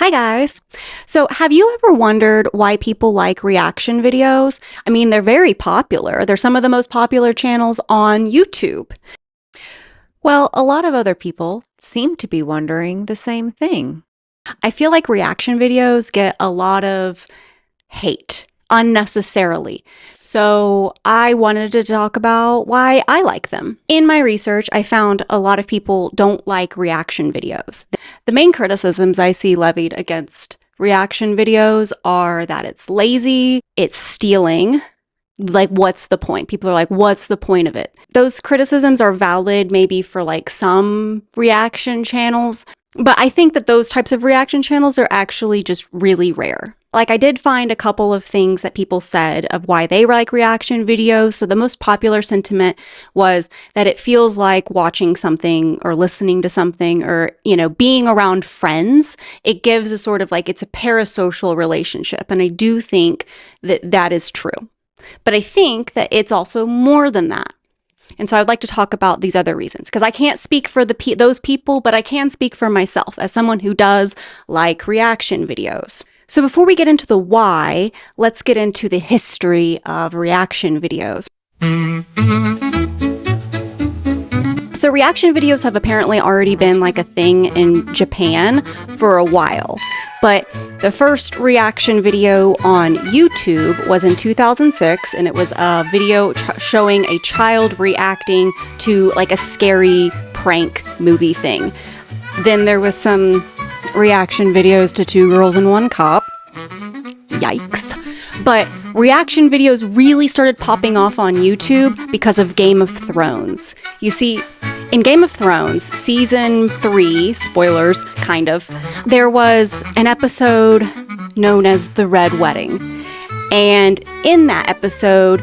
Hi guys! So have you ever wondered why people like reaction videos? I mean, they're very popular. They're some of the most popular channels on YouTube. Well, a lot of other people seem to be wondering the same thing. I feel like reaction videos get a lot of hate unnecessarily. So I wanted to talk about why I like them. In my research, I found a lot of people don't like reaction videos. The main criticisms I see levied against reaction videos are that it's lazy, it's stealing. Like, what's the point? People are like, what's the point of it? Those criticisms are valid maybe for like some reaction channels, but I think that those types of reaction channels are actually just really rare. Like, I did find a couple of things that people said of why they like reaction videos. So the most popular sentiment was that it feels like watching something or listening to something or, being around friends. It gives a sort of like, it's a parasocial relationship. And I do think that that is true. But I think that it's also more than that. And so I'd like to talk about these other reasons, because I can't speak for those people, but I can speak for myself as someone who does like reaction videos. So before we get into the why, let's get into the history of reaction videos. So reaction videos have apparently already been like a thing in Japan for a while. But the first reaction video on YouTube was in 2006, and it was a video showing a child reacting to like a scary prank movie thing. Then there was some reaction videos to Two Girls and One Cop. Yikes. But reaction videos really started popping off on YouTube because of Game of Thrones. You see, in Game of Thrones, season 3, spoilers, kind of, there was an episode known as The Red Wedding. And in that episode,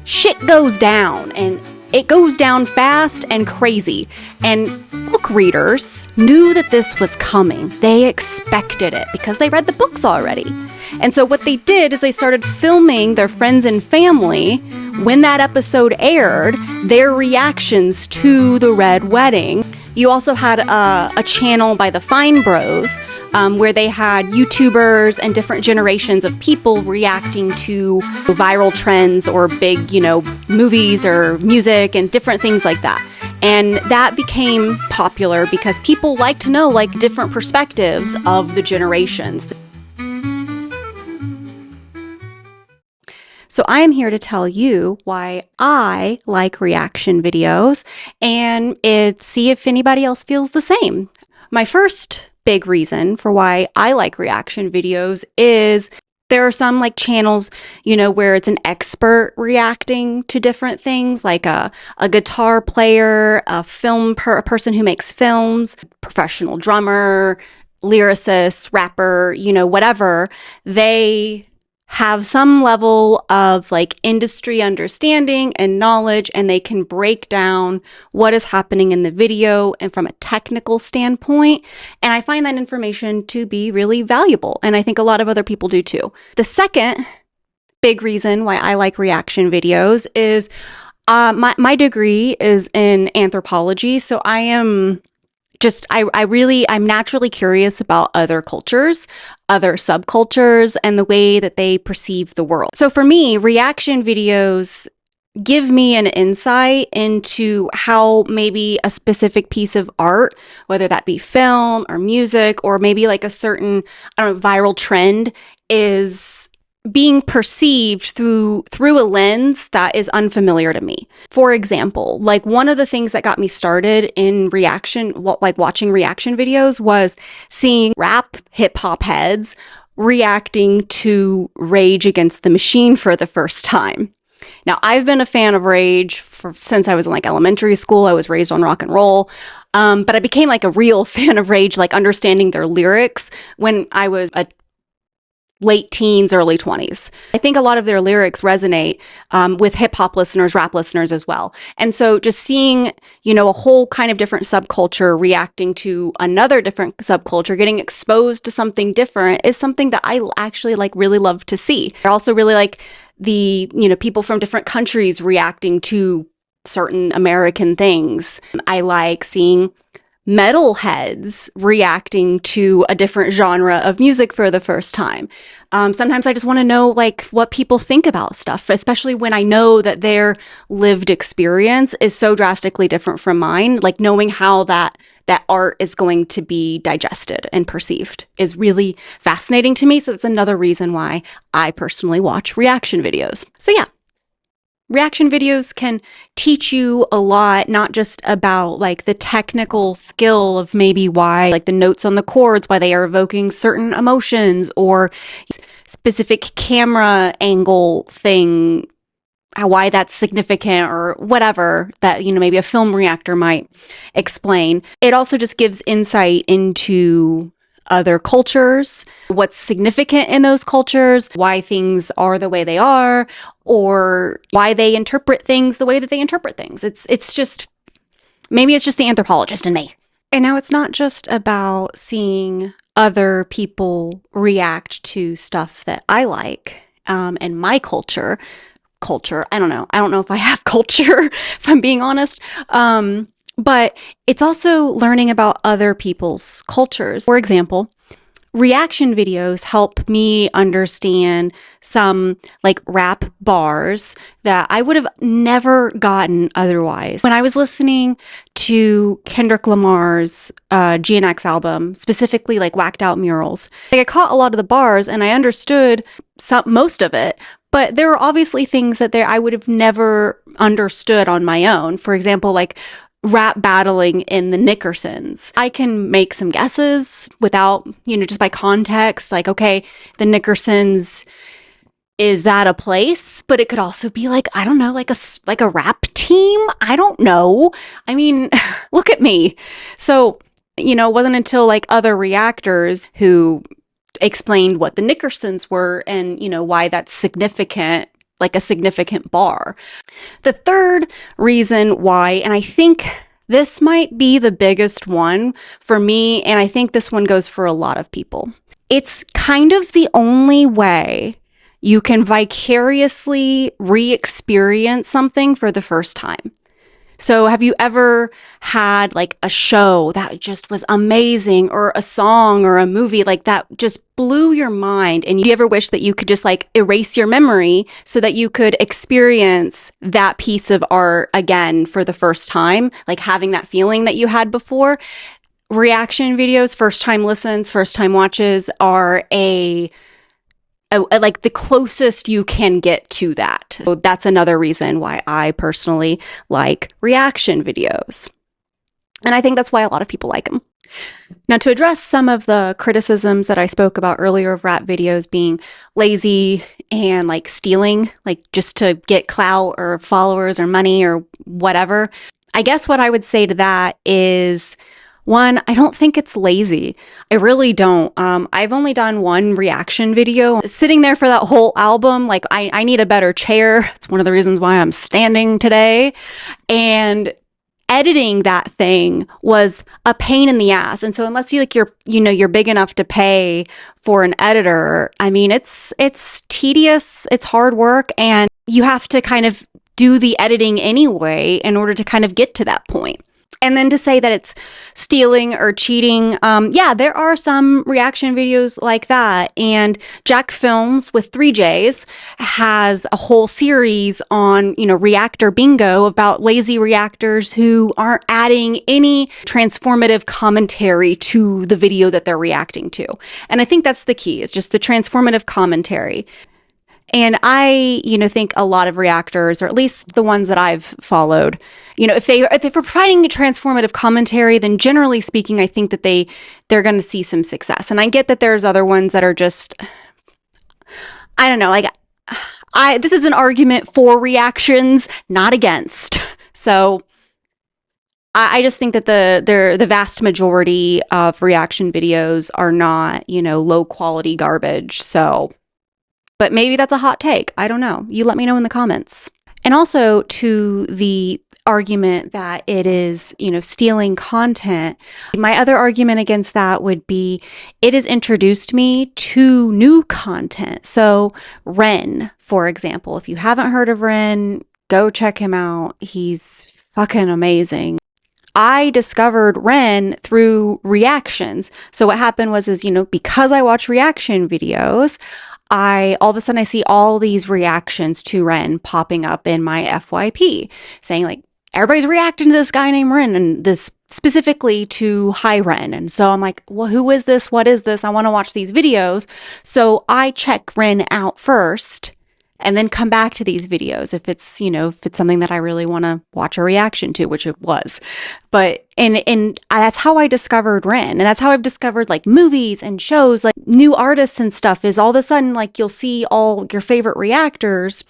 shit goes down, and it goes down fast and crazy. And book readers knew that this was coming. They expected it because they read the books already. And so what they did is they started filming their friends and family when that episode aired, their reactions to The Red Wedding. You also had a channel by the Fine Bros where they had YouTubers and different generations of people reacting to viral trends or big, movies or music and different things like that. And that became popular because people like to know like different perspectives of the generations. So I am here to tell you why I like reaction videos and see if anybody else feels the same. My first big reason for why I like reaction videos is there are some like channels, where it's an expert reacting to different things, like a guitar player, a person who makes films, professional drummer, lyricist, rapper, whatever. They have some level of like industry understanding and knowledge, and they can break down what is happening in the video and from a technical standpoint. And I find that information to be really valuable. And I think a lot of other people do too. The second big reason why I like reaction videos is my degree is in anthropology. So I'm naturally curious about other cultures, other subcultures, and the way that they perceive the world. So for me, reaction videos give me an insight into how maybe a specific piece of art, whether that be film or music, or maybe like a certain, viral trend, is being perceived through a lens that is unfamiliar to me. For example, like one of the things that got me started in watching reaction videos was seeing rap hip hop heads reacting to Rage Against the Machine for the first time. Now, I've been a fan of Rage since I was in like elementary school. I was raised on rock and roll. But I became like a real fan of Rage, like understanding their lyrics when I was a late teens, early 20s. I think a lot of their lyrics resonate with hip hop listeners, rap listeners as well. And so just seeing, a whole kind of different subculture reacting to another different subculture, getting exposed to something different is something that I actually really love to see. I also really like the, people from different countries reacting to certain American things. I like seeing metalheads reacting to a different genre of music for the first time. Sometimes I just want to know like what people think about stuff, especially when I know that their lived experience is so drastically different from mine. Like knowing how that art is going to be digested and perceived is really fascinating to me. So it's another reason why I personally watch reaction videos. So yeah. Reaction videos can teach you a lot, not just about like the technical skill of maybe why, like the notes on the chords, why they are evoking certain emotions, or specific camera angle thing, why that's significant, or whatever that, you know, maybe a film reactor might explain. It also just gives insight into other cultures, what's significant in those cultures, why things are the way they are, or why they interpret things the way that they interpret things. It's just, maybe it's just the anthropologist in me. And now it's not just about seeing other people react to stuff that I like, and my culture. I don't know if I have culture, if I'm being honest. But it's also learning about other people's cultures. For example, reaction videos help me understand some like rap bars that I would have never gotten otherwise. When I was listening to Kendrick Lamar's GNX album, specifically like Whacked Out Murals, like I caught a lot of the bars and I understood most of it. But there are obviously things that I would have never understood on my own. For example, like rap battling in the Nickersons. I can make some guesses without, you know, just by context. Like, okay, the Nickersons, is that a place? But it could also be like, I don't know, like a rap team? I don't know. I mean, look at me. So, you know, it wasn't until like other reactors who explained what the Nickersons were and, you know, why that's significant, like a significant bar. The third reason why, and I think this might be the biggest one for me, and I think this one goes for a lot of people. It's kind of the only way you can vicariously re-experience something for the first time. So have you ever had like a show that just was amazing, or a song or a movie like that just blew your mind, and you ever wish that you could just like erase your memory so that you could experience that piece of art again for the first time, like having that feeling that you had before? Reaction videos, first time listens, first time watches are like the closest you can get to that. So that's another reason why I personally like reaction videos. And I think that's why a lot of people like them. Now, to address some of the criticisms that I spoke about earlier of rap videos being lazy and like stealing, like just to get clout or followers or money or whatever, I guess what I would say to that is, one, I don't think it's lazy. I really don't. I've only done one reaction video. Sitting there for that whole album, like I need a better chair. It's one of the reasons why I'm standing today. And editing that thing was a pain in the ass. And so unless you're big enough to pay for an editor, I mean, it's tedious, it's hard work, and you have to kind of do the editing anyway in order to kind of get to that point. And then to say that it's stealing or cheating, yeah, there are some reaction videos like that. And Jack Films with 3Js has a whole series on, reactor bingo about lazy reactors who aren't adding any transformative commentary to the video that they're reacting to. And I think that's the key, is just the transformative commentary. And I, think a lot of reactors, or at least the ones that I've followed, if they're providing a transformative commentary, then generally speaking, I think that they're going to see some success. And I get that there's other ones that are just, I don't know, like this is an argument for reactions, not against. So I just think that the vast majority of reaction videos are not, low quality garbage. So. But maybe that's a hot take. I don't know. You let me know in the comments. And also to the argument that it is, stealing content. My other argument against that would be it has introduced me to new content. So Ren, for example, if you haven't heard of Ren, go check him out. He's fucking amazing. I discovered Ren through reactions. So what happened was, because I watch reaction videos, all of a sudden I see all these reactions to Ren popping up in my FYP saying like, everybody's reacting to this guy named Ren and this specifically to Hi Ren. And so I'm like, well, who is this? What is this? I want to watch these videos. So I check Ren out first and then come back to these videos if it's something that I really want to watch a reaction to, which it was. But and that's how I discovered Ren. And that's how I've discovered like movies and shows, like new artists and stuff, is all of a sudden like you'll see all your favorite reactors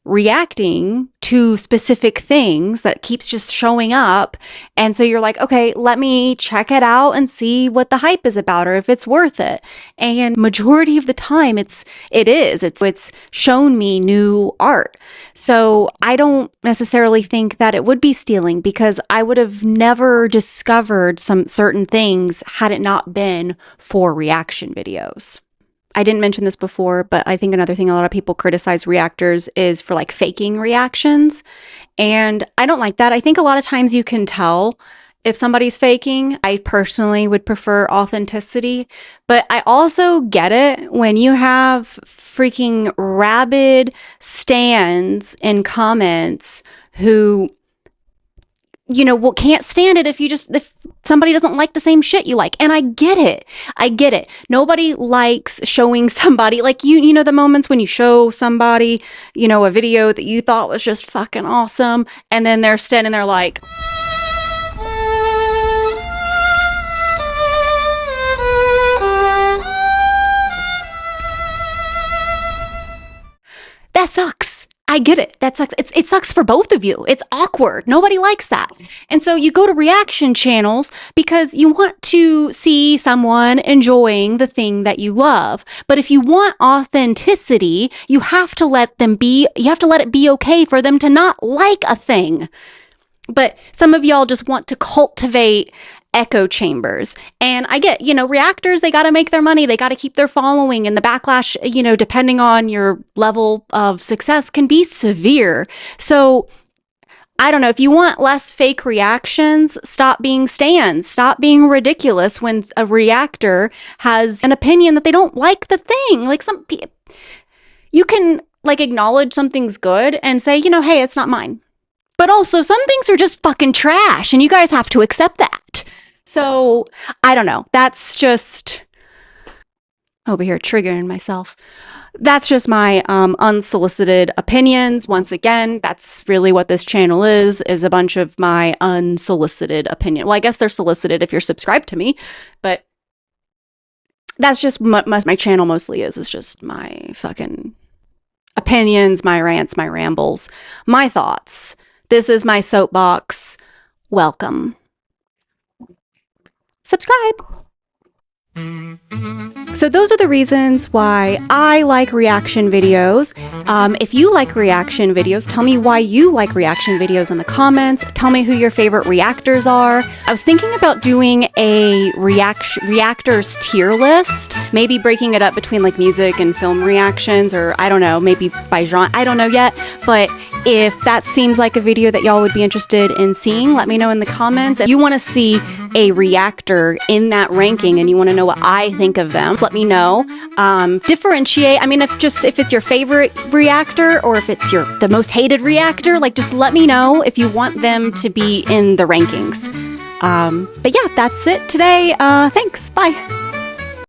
reacting to specific things that keeps just showing up. And so you're like, okay, let me check it out and see what the hype is about or if it's worth it. And majority of the time it's shown me new art. So I don't necessarily think that it would be stealing, because I would have never discovered some certain things had it not been for reaction videos. I didn't mention this before, but I think another thing a lot of people criticize reactors is for like faking reactions. And I don't like that. I think a lot of times you can tell if somebody's faking. I personally would prefer authenticity, but I also get it when you have freaking rabid stans in comments who can't stand it if somebody doesn't like the same shit you like. And I get it. Nobody likes showing somebody, like, the moments when you show somebody, a video that you thought was just fucking awesome. And then they're standing there like, that sucks. I get it. That sucks. It sucks for both of you. It's awkward. Nobody likes that. And so you go to reaction channels because you want to see someone enjoying the thing that you love. But if you want authenticity, you have to let it be okay for them to not like a thing. But some of y'all just want to cultivate echo chambers. And I get, reactors, they got to make their money. They got to keep their following, and the backlash, depending on your level of success, can be severe. So I don't know, if you want less fake reactions, stop being stans, stop being ridiculous when a reactor has an opinion that they don't like the thing. Like you can like acknowledge something's good and say, hey, it's not mine. But also some things are just fucking trash and you guys have to accept that. So I don't know. That's just over here triggering myself. That's just my unsolicited opinions. Once again, that's really what this channel is a bunch of my unsolicited opinion. Well, I guess they're solicited if you're subscribed to me, but that's just what my channel mostly is. It's just my fucking opinions, my rants, my rambles, my thoughts. This is my soapbox. Welcome. Subscribe. So those are the reasons why I like reaction videos. If you like reaction videos, tell me why you like reaction videos in the comments. Tell me who your favorite reactors are. I was thinking about doing a reactors tier list, maybe breaking it up between like music and film reactions, or I don't know, maybe by genre. I don't know yet, but if that seems like a video that y'all would be interested in seeing, let me know in the comments. If you want to see a reactor in that ranking and you want to know what I think of them, let me know. Differentiate. I mean, if it's your favorite reactor or if it's the most hated reactor, like just let me know if you want them to be in the rankings. But yeah, that's it today. Thanks. Bye.